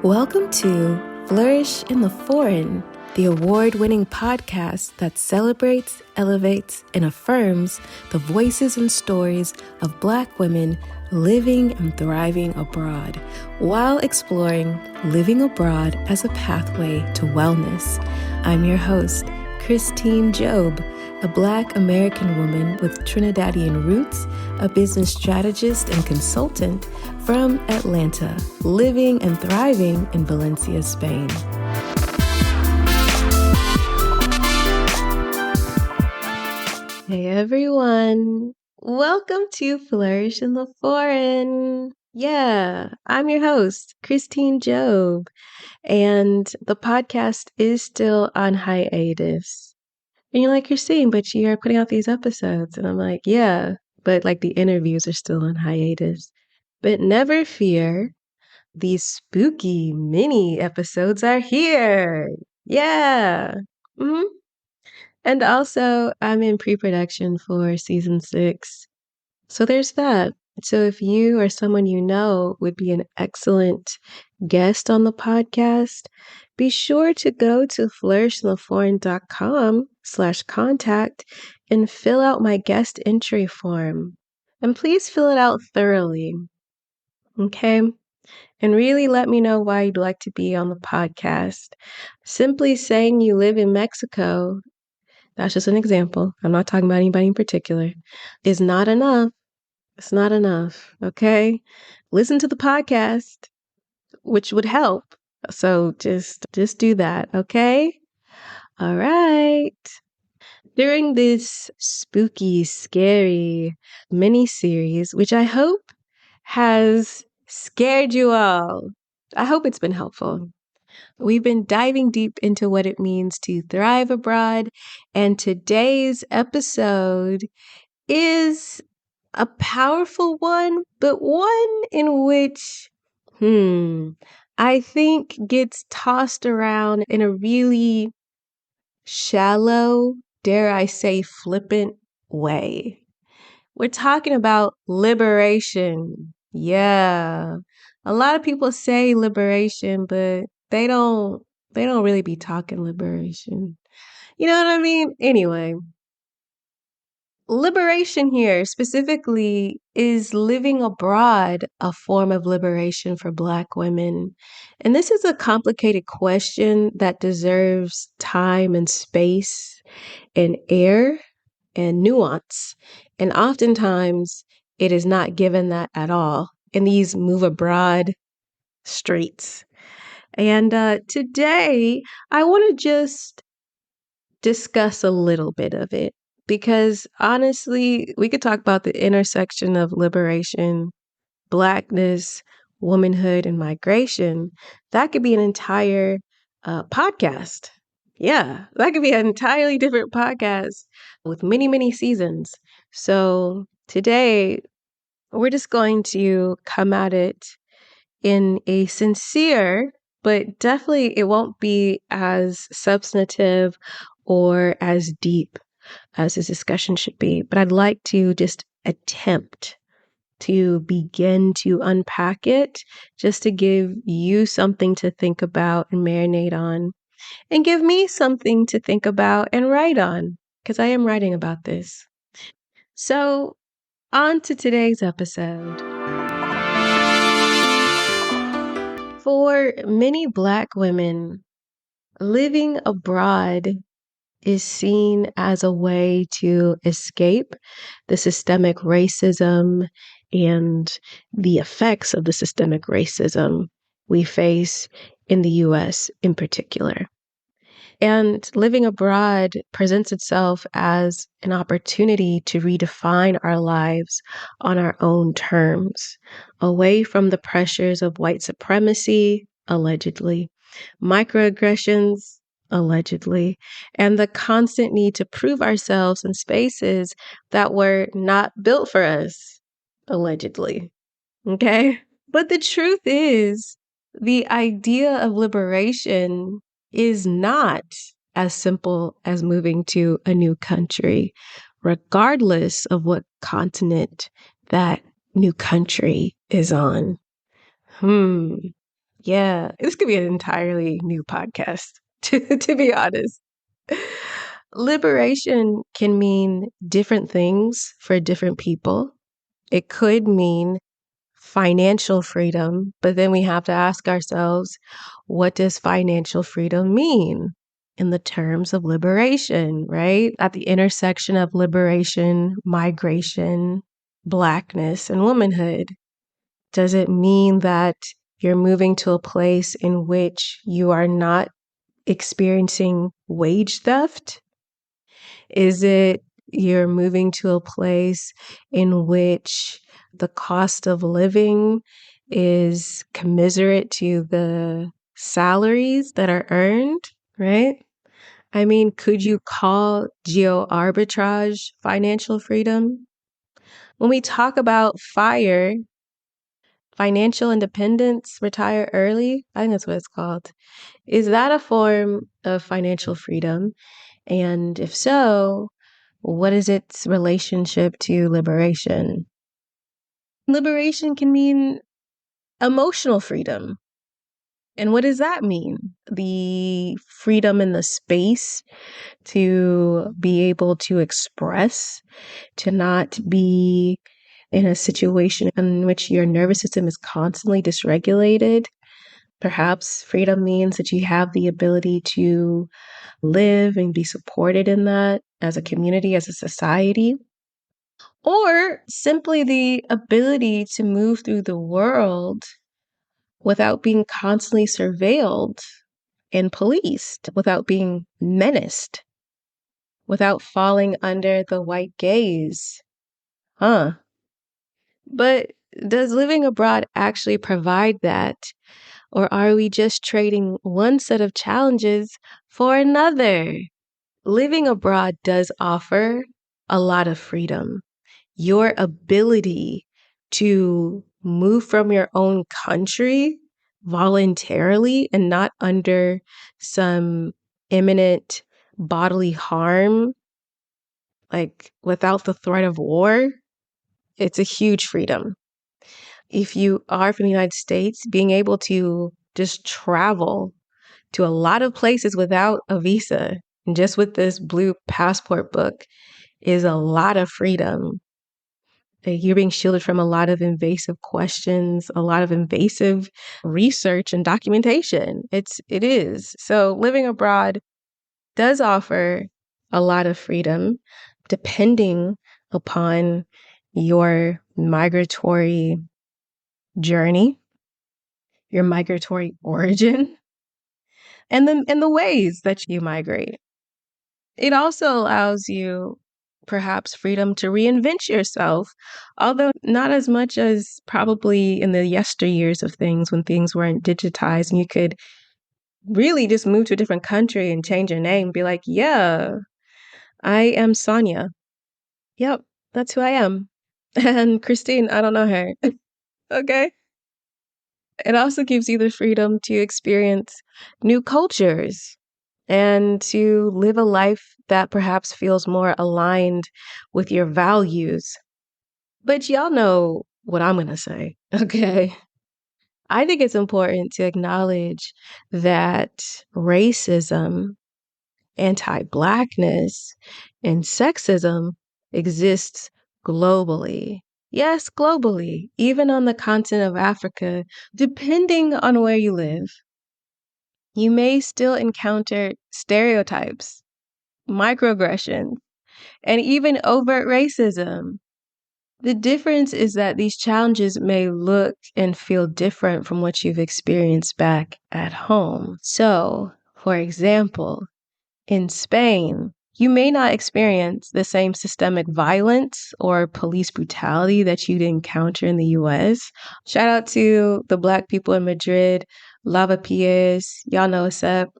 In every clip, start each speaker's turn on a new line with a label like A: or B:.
A: Welcome to Flourish in the Foreign, the award-winning podcast that celebrates, elevates, and affirms the voices and stories of Black women living and thriving abroad while exploring living abroad as a pathway to wellness. I'm your host, Christine Job, a Black American woman with Trinidadian roots, a business strategist and consultant from Atlanta, living and thriving in Valencia, Spain. Hey everyone, welcome to Flourish in the Foreign. Yeah, I'm your host, Christine Job, and the podcast is still on hiatus. And you're like, Christine, but you're putting out these episodes. And I'm like, yeah, but like the interviews are still on hiatus. But never fear, these spooky mini episodes are here. Yeah. hmm And also, I'm in pre-production for season 6. So there's that. So if you or someone you know would be an excellent guest on the podcast, be sure to go to flourishintheforeign.com/contact and fill out my guest entry form. And please fill it out thoroughly. Okay? And really let me know why you'd like to be on the podcast. Simply saying you live in Mexico, that's just an example, I'm not talking about anybody in particular, is not enough. It's not enough, okay? Listen to the podcast, which would help. So just do that, okay? All right. During this spooky, scary mini-series, which I hope has scared you all, I hope it's been helpful. We've been diving deep into what it means to thrive abroad, and today's episode is a powerful one, but one in which, I think gets tossed around in a really shallow, dare I say, flippant way. We're talking about liberation. Yeah. A lot of people say liberation, but they don't really be talking liberation. You know what I mean? Anyway, liberation here specifically is living abroad a form of liberation for Black women. And this is a complicated question that deserves time and space and air and nuance. And oftentimes it is not given that at all in these move abroad streets. And today I want to just discuss a little bit of it because honestly, we could talk about the intersection of liberation, Blackness, womanhood, and migration. That could be an entire podcast. Yeah, that could be an entirely different podcast with many, many seasons. So today, we're just going to come at it in a sincere, but definitely it won't be as substantive or as deep as this discussion should be. But I'd like to just attempt to begin to unpack it, just to give you something to think about and marinate on, and give me something to think about and write on, because I am writing about this. So, on to today's episode. For many Black women, living abroad is seen as a way to escape the systemic racism and the effects of the systemic racism we face in the US in particular. And living abroad presents itself as an opportunity to redefine our lives on our own terms, away from the pressures of white supremacy, allegedly, microaggressions, allegedly, and the constant need to prove ourselves in spaces that were not built for us, allegedly. Okay? But the truth is, the idea of liberation is not as simple as moving to a new country, regardless of what continent that new country is on. Yeah, this could be an entirely new podcast, to be honest. Liberation can mean different things for different people. It could mean financial freedom, but then we have to ask ourselves, what does financial freedom mean in the terms of liberation, right? At the intersection of liberation, migration, Blackness, and womanhood. Does it mean that you're moving to a place in which you are not experiencing wage theft? Is it you're moving to a place in which the cost of living is commiserate to the salaries that are earned, right? I mean, could you call geo arbitrage financial freedom? When we talk about FIRE, financial independence, retire early, I think that's what it's called. Is that a form of financial freedom? And if so, what is its relationship to liberation? Liberation can mean emotional freedom. And what does that mean? The freedom in the space to be able to express, to not be in a situation in which your nervous system is constantly dysregulated. Perhaps freedom means that you have the ability to live and be supported in that as a community, as a society, or simply the ability to move through the world without being constantly surveilled and policed, without being menaced, without falling under the white gaze. Huh. But does living abroad actually provide that? Or are we just trading one set of challenges for another? Living abroad does offer a lot of freedom. Your ability to move from your own country voluntarily and not under some imminent bodily harm, like without the threat of war, it's a huge freedom. If you are from the United States, being able to just travel to a lot of places without a visa, and just with this blue passport book, is a lot of freedom. You're being shielded from a lot of invasive questions, a lot of invasive research and documentation. It is. So living abroad does offer a lot of freedom depending upon your migratory journey, your migratory origin, and the ways that you migrate. It also allows you perhaps freedom to reinvent yourself, although not as much as probably in the yesteryears of things when things weren't digitized and you could really just move to a different country and change your name, be like, yeah, I am Sonia. Yep, that's who I am. And Christine, I don't know her. Okay. It also gives you the freedom to experience new cultures and to live a life that perhaps feels more aligned with your values. But y'all know what I'm going to say, okay? I think it's important to acknowledge that racism, anti-Blackness, and sexism exists globally. Yes, globally, even on the continent of Africa, depending on where you live. You may still encounter stereotypes, microaggressions, and even overt racism. The difference is that these challenges may look and feel different from what you've experienced back at home. So, for example, in Spain, you may not experience the same systemic violence or police brutality that you'd encounter in the US. Shout out to the Black people in Madrid, Lavapiés, y'all know what's up.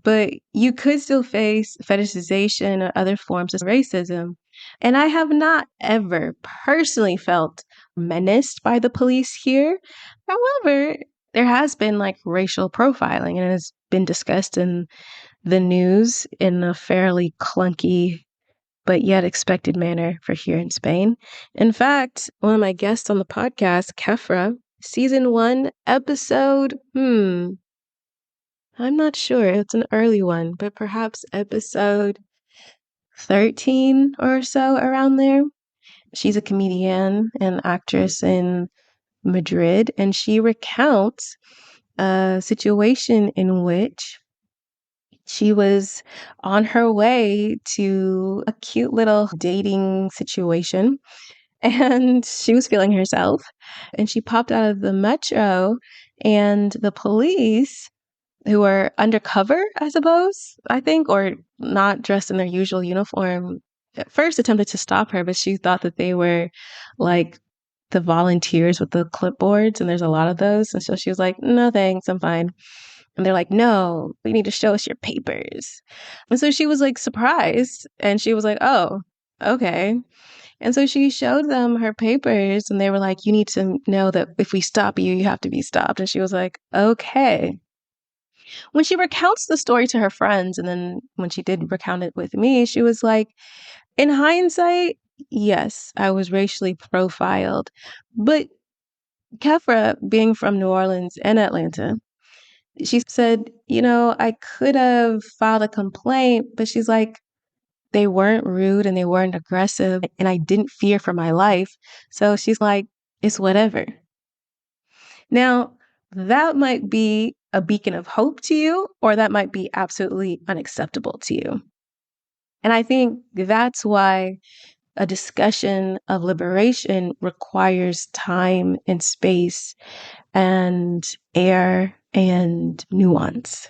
A: But you could still face fetishization or other forms of racism. And I have not ever personally felt menaced by the police here. However, there has been like racial profiling and it has been discussed in the news in a fairly clunky but yet expected manner for here in Spain. In fact, one of my guests on the podcast, Kefra, Season 1 episode, I'm not sure. It's an early one, but perhaps episode 13 or so, around there. She's a comedian and actress in Madrid, and she recounts a situation in which she was on her way to a cute little dating situation, and she was feeling herself. And she popped out of the metro, and the police, who were undercover, I suppose, I think, or not dressed in their usual uniform, at first attempted to stop her, but she thought that they were like the volunteers with the clipboards, and there's a lot of those. And so she was like, no, thanks, I'm fine. And they're like, no, we need to show us your papers. And so she was like surprised, and she was like, oh, okay. And so she showed them her papers, and they were like, you need to know that if we stop you, you have to be stopped. And she was like, okay. When she recounts the story to her friends, and then when she did recount it with me, she was like, in hindsight, yes, I was racially profiled. But Kefra, being from New Orleans and Atlanta, she said, I could have filed a complaint, but she's like, they weren't rude and they weren't aggressive, and I didn't fear for my life. So she's like, it's whatever. Now, that might be a beacon of hope to you, or that might be absolutely unacceptable to you. And I think that's why a discussion of liberation requires time and space and air and nuance.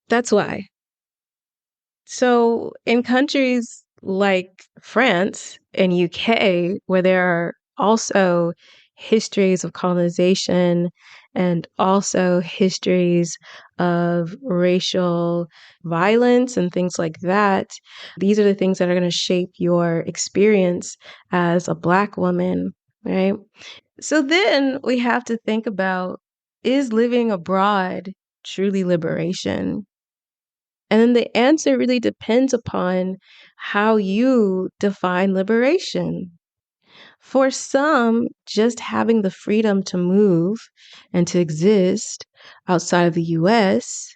A: That's why. So in countries like France and UK, where there are also histories of colonization and also histories of racial violence and things like that, these are the things that are going to shape your experience as a Black woman, right? So then we have to think about, is living abroad truly liberation? And then the answer really depends upon how you define liberation. For some, just having the freedom to move and to exist outside of the US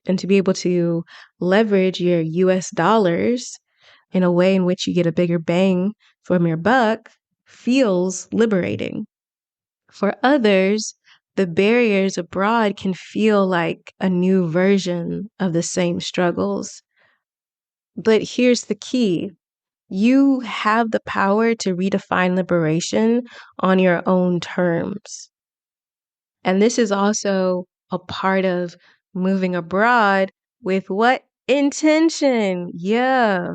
A: and to be able to leverage your US dollars in a way in which you get a bigger bang from your buck feels liberating. For others, the barriers abroad can feel like a new version of the same struggles. But here's the key. You have the power to redefine liberation on your own terms. And this is also a part of moving abroad with what intention? Yeah.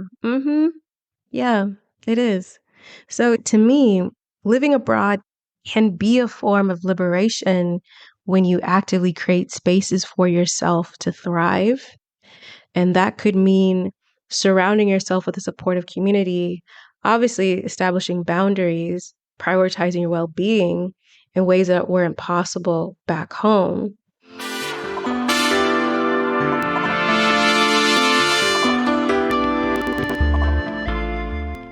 A: Yeah, it is. So to me, living abroad can be a form of liberation when you actively create spaces for yourself to thrive. And that could mean surrounding yourself with a supportive community, obviously establishing boundaries, prioritizing your well-being in ways that were impossible back home.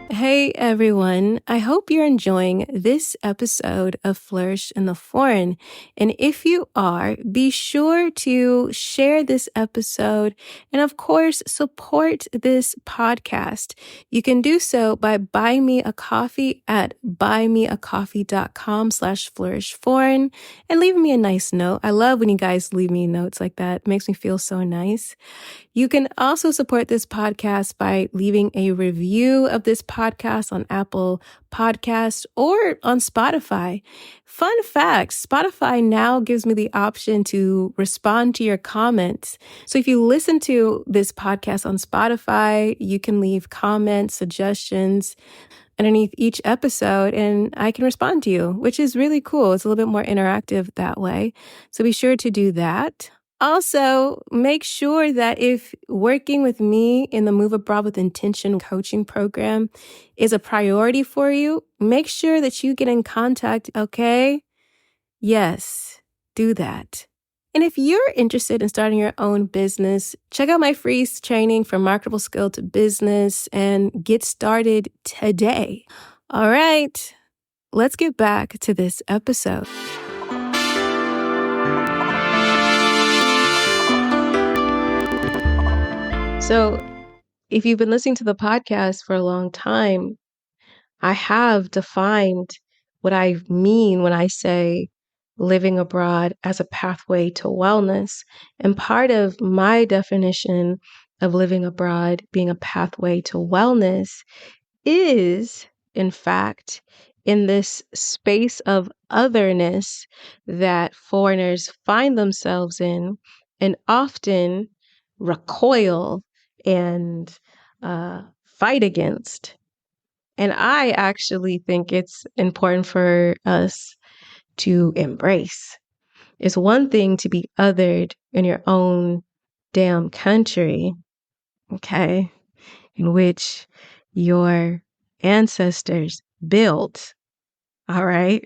A: Hey everyone, I hope you're enjoying this episode of Flourish in the Foreign. And if you are, be sure to share this episode and of course support this podcast. You can do so by buying me a coffee at buymeacoffee.com/flourishforeign and leaving me a nice note. I love when you guys leave me notes like that. It makes me feel so nice. You can also support this podcast by leaving a review of this podcast on Apple Podcasts or on Spotify. Fun fact, Spotify now gives me the option to respond to your comments. So if you listen to this podcast on Spotify, you can leave comments, suggestions underneath each episode, and I can respond to you, which is really cool. It's a little bit more interactive that way. So be sure to do that. Also, make sure that if working with me in the Move Abroad with Intention coaching program is a priority for you, make sure that you get in contact, okay? Yes, do that. And if you're interested in starting your own business, check out my free training from marketable skill to business and get started today. All right, let's get back to this episode. So if you've been listening to the podcast for a long time, I have defined what I mean when I say living abroad as a pathway to wellness. And part of my definition of living abroad being a pathway to wellness is, in fact, in this space of otherness that foreigners find themselves in and often recoil and fight against. And I actually think it's important for us to embrace. It's one thing to be othered in your own damn country, okay, in which your ancestors built, all right?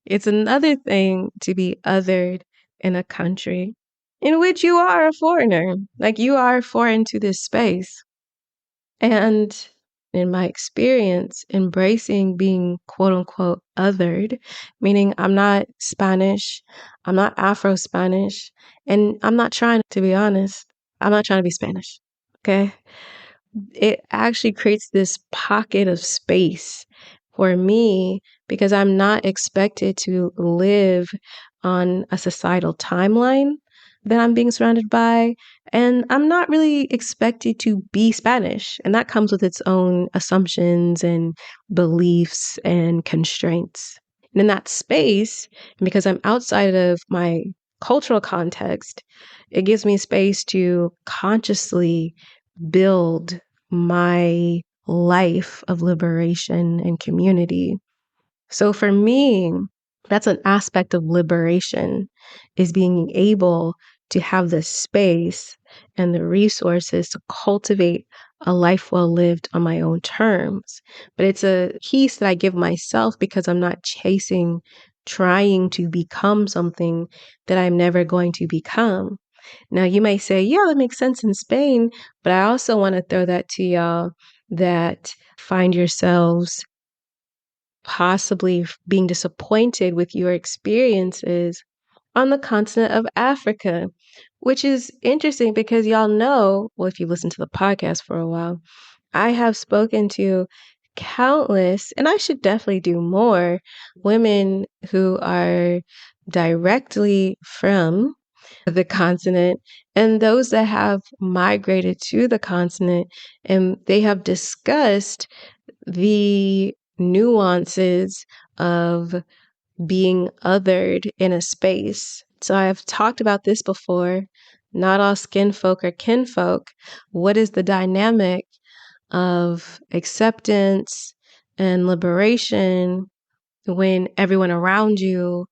A: It's another thing to be othered in a country in which you are a foreigner, like you are foreign to this space. And in my experience, embracing being quote unquote othered, meaning I'm not Spanish, I'm not Afro Spanish, and I'm not trying to be honest, I'm not trying to be Spanish. Okay. It actually creates this pocket of space for me because I'm not expected to live on a societal timeline that I'm being surrounded by. And I'm not really expected to be Spanish. And that comes with its own assumptions and beliefs and constraints. And in that space, because I'm outside of my cultural context, it gives me space to consciously build my life of liberation and community. So for me, that's an aspect of liberation, is being able to have the space and the resources to cultivate a life well lived on my own terms. But it's a piece that I give myself because I'm not chasing, trying to become something that I'm never going to become. Now, you may say, yeah, that makes sense in Spain, but I also want to throw that to y'all that find yourselves possibly being disappointed with your experiences on the continent of Africa, which is interesting because y'all know, well, if you listen to the podcast for a while, I have spoken to countless, and I should definitely do more, women who are directly from the continent and those that have migrated to the continent, and they have discussed the nuances of being othered in a space. So I've talked about this before. Not all skin folk are kinfolk. What is the dynamic of acceptance and liberation when everyone around you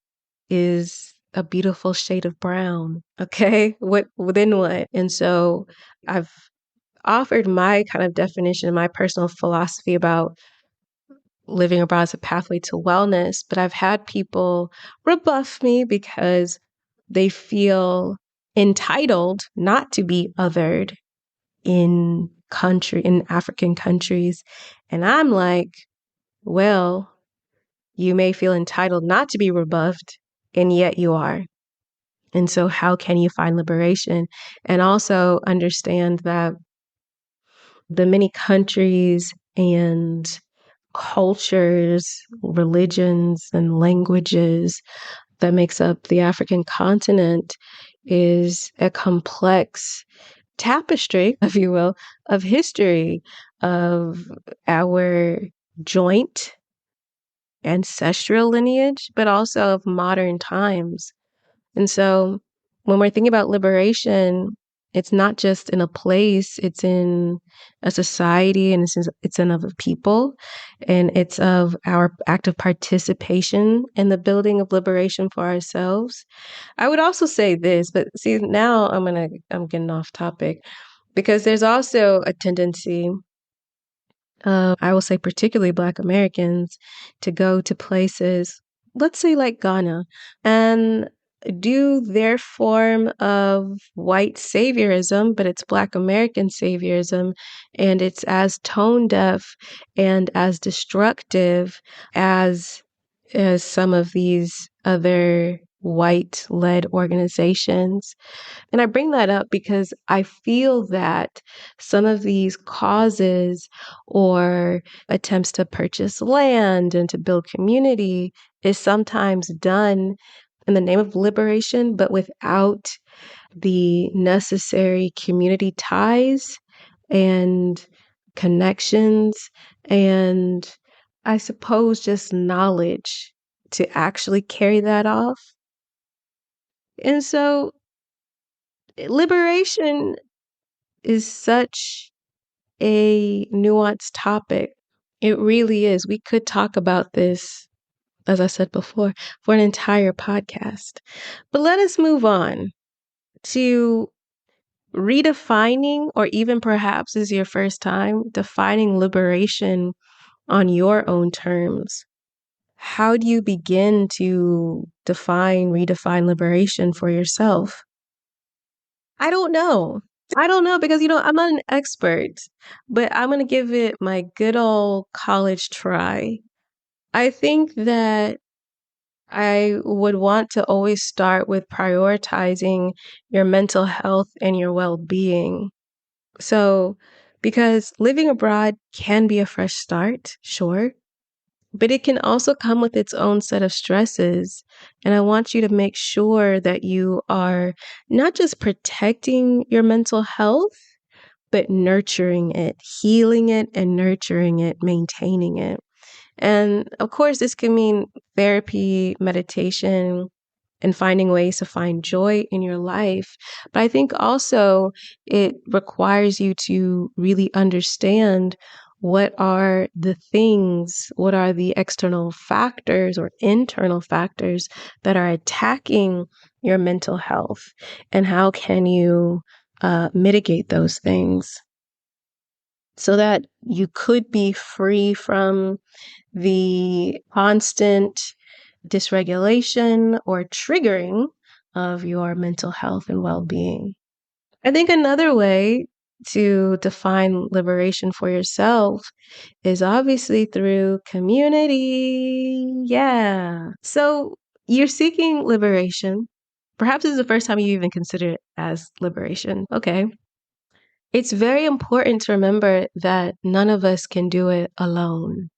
A: is a beautiful shade of brown? Okay, what then what? And so I've offered my kind of definition, my personal philosophy about living abroad as a pathway to wellness, but I've had people rebuff me because they feel entitled not to be othered in African countries. And I'm like, well, you may feel entitled not to be rebuffed, and yet you are. And so how can you find liberation? And also understand that the many countries and cultures, religions, and languages that makes up the African continent is a complex tapestry, if you will, of history, of our joint ancestral lineage, but also of modern times. And so when we're thinking about liberation, it's not just in a place, it's in a society, and it's in of a people, and it's of our active participation in the building of liberation for ourselves. I would also say this, but see, now I'm getting off topic because there's also a tendency, I will say particularly Black Americans, to go to places, let's say like Ghana, and do their form of white saviorism, but it's Black American saviorism, and it's as tone deaf and as destructive as some of these other white-led organizations. And I bring that up because I feel that some of these causes or attempts to purchase land and to build community is sometimes done in the name of liberation, but without the necessary community ties and connections and I suppose just knowledge to actually carry that off. And so liberation is such a nuanced topic. It really is. We could talk about this, as I said before, for an entire podcast. But let us move on to redefining, or even perhaps is your first time defining liberation on your own terms. How do you begin to redefine liberation for yourself? I don't know. I don't know because, I'm not an expert, but I'm going to give it my good old college try. I think that I would want to always start with prioritizing your mental health and your well being. So, because living abroad can be a fresh start, sure, but it can also come with its own set of stresses. And I want you to make sure that you are not just protecting your mental health, but nurturing it, healing it, and nurturing it, maintaining it. And of course, this can mean therapy, meditation, and finding ways to find joy in your life. But I think also it requires you to really understand what are the things, what are the external factors or internal factors that are attacking your mental health, and how can you mitigate those things so that you could be free from the constant dysregulation or triggering of your mental health and well-being. I think another way to define liberation for yourself is obviously through community. Yeah. So you're seeking liberation. Perhaps this is the first time you even consider it as liberation. Okay. It's very important to remember that none of us can do it alone.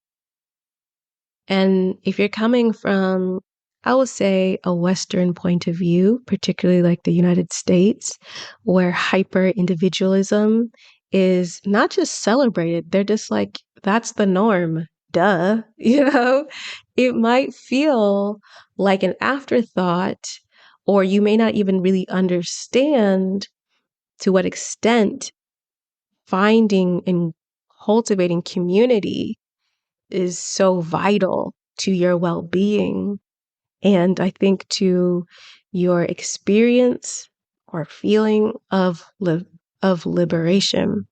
A: And if you're coming from, I would say, a Western point of view, particularly like the United States, where hyper individualism is not just celebrated, they're just like, that's the norm. Duh. It might feel like an afterthought, or you may not even really understand to what extent finding and cultivating community is so vital to your well-being, and I think to your experience or feeling of liberation.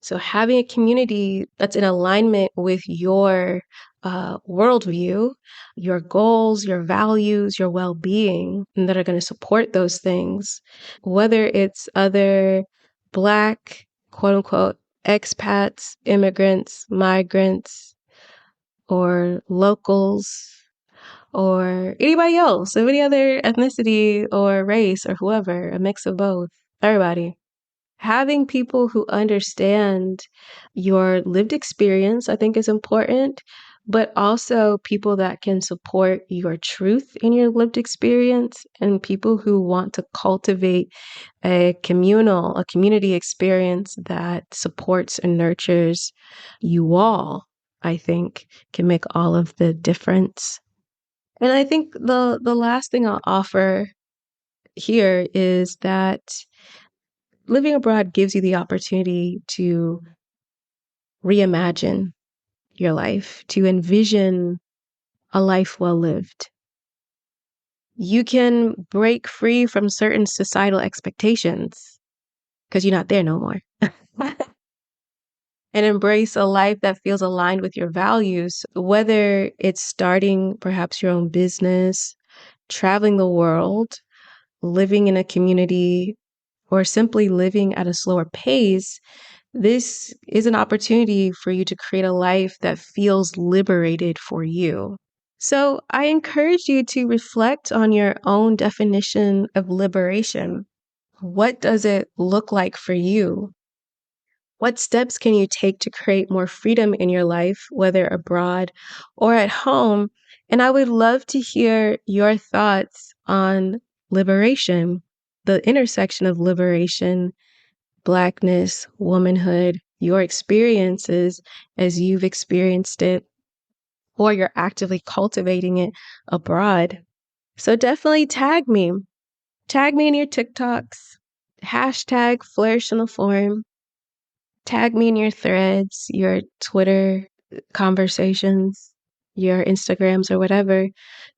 A: So having a community that's in alignment with your worldview, your goals, your values, your well-being, and that are going to support those things, whether it's other Black, quote unquote, expats, immigrants, migrants, or locals, or anybody else of any other ethnicity or race or whoever, a mix of both, everybody. Having people who understand your lived experience, I think, is important, but also people that can support your truth in your lived experience, and people who want to cultivate a community experience that supports and nurtures you all, I think, can make all of the difference. And I think the last thing I'll offer here is that living abroad gives you the opportunity to reimagine your life, to envision a life well lived. You can break free from certain societal expectations because you're not there no more. And embrace a life that feels aligned with your values, whether it's starting perhaps your own business, traveling the world, living in a community, or simply living at a slower pace. This is an opportunity for you to create a life that feels liberated for you. So I encourage you to reflect on your own definition of liberation. What does it look like for you? What steps can you take to create more freedom in your life, whether abroad or at home? And I would love to hear your thoughts on liberation, the intersection of liberation, Blackness, womanhood, your experiences as you've experienced it, or you're actively cultivating it abroad. So definitely tag me. Tag me in your TikToks. Hashtag flourish in the forum. Tag me in your threads, your Twitter conversations, your Instagrams, or whatever.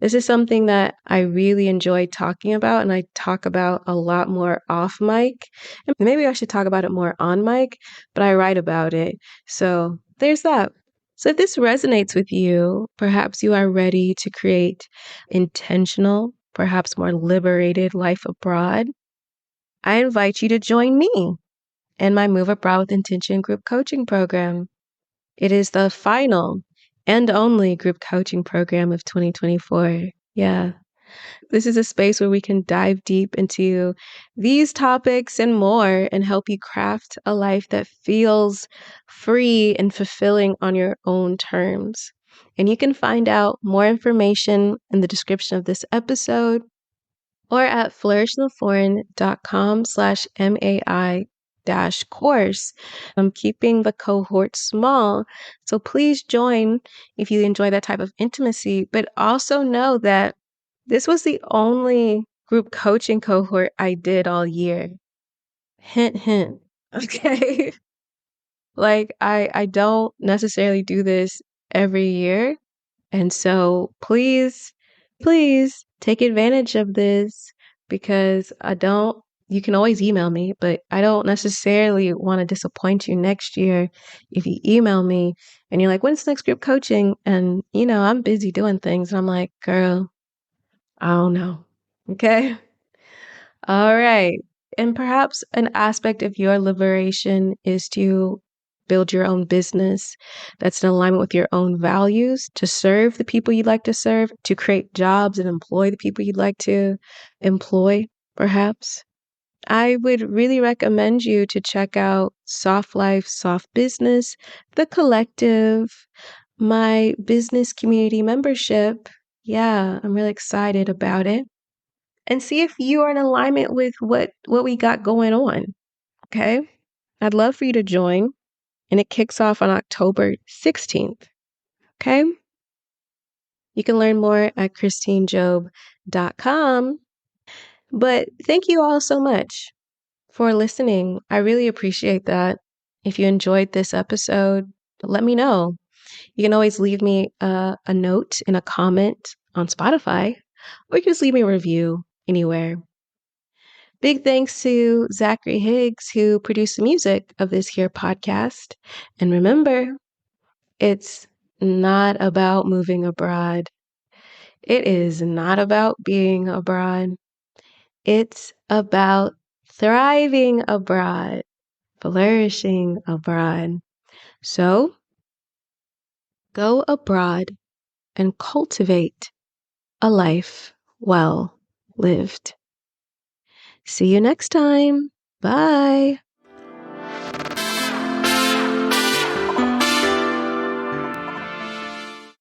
A: This is something that I really enjoy talking about, and I talk about a lot more off mic. And maybe I should talk about it more on mic, but I write about it. So there's that. So if this resonates with you, perhaps you are ready to create intentional, perhaps more liberated life abroad. I invite you to join me and my Move Abroad with Intention group coaching program. It is the final and only group coaching program of 2024. Yeah. This is a space where we can dive deep into these topics and more and help you craft a life that feels free and fulfilling on your own terms. And you can find out more information in the description of this episode or at flourishtheforeign.com/MAI course. I'm keeping the cohort small, so please join if you enjoy that type of intimacy, but also know that this was the only group coaching cohort I did all year. Hint, hint. Okay. Like I don't necessarily do this every year. And so please take advantage of this because you can always email me, but I don't necessarily want to disappoint you next year if you email me and you're like, when's the next group coaching? And, I'm busy doing things. And I'm like, girl, I don't know. Okay. All right. And perhaps an aspect of your liberation is to build your own business that's in alignment with your own values, to serve the people you'd like to serve, to create jobs and employ the people you'd like to employ, perhaps. I would really recommend you to check out Soft Life, Soft Business, The Collective, my business community membership. Yeah, I'm really excited about it and see if you are in alignment with what we got going on. Okay? I'd love for you to join, and it kicks off on October 16th. Okay? You can learn more at christinejob.com. But thank you all so much for listening. I really appreciate that. If you enjoyed this episode, let me know. You can always leave me a note in a comment on Spotify, or you can just leave me a review anywhere. Big thanks to Zachary Higgs, who produced the music of this here podcast. And remember, it's not about moving abroad. It is not about being abroad. It's about thriving abroad, flourishing abroad. So go abroad and cultivate a life well lived. See you next time. Bye.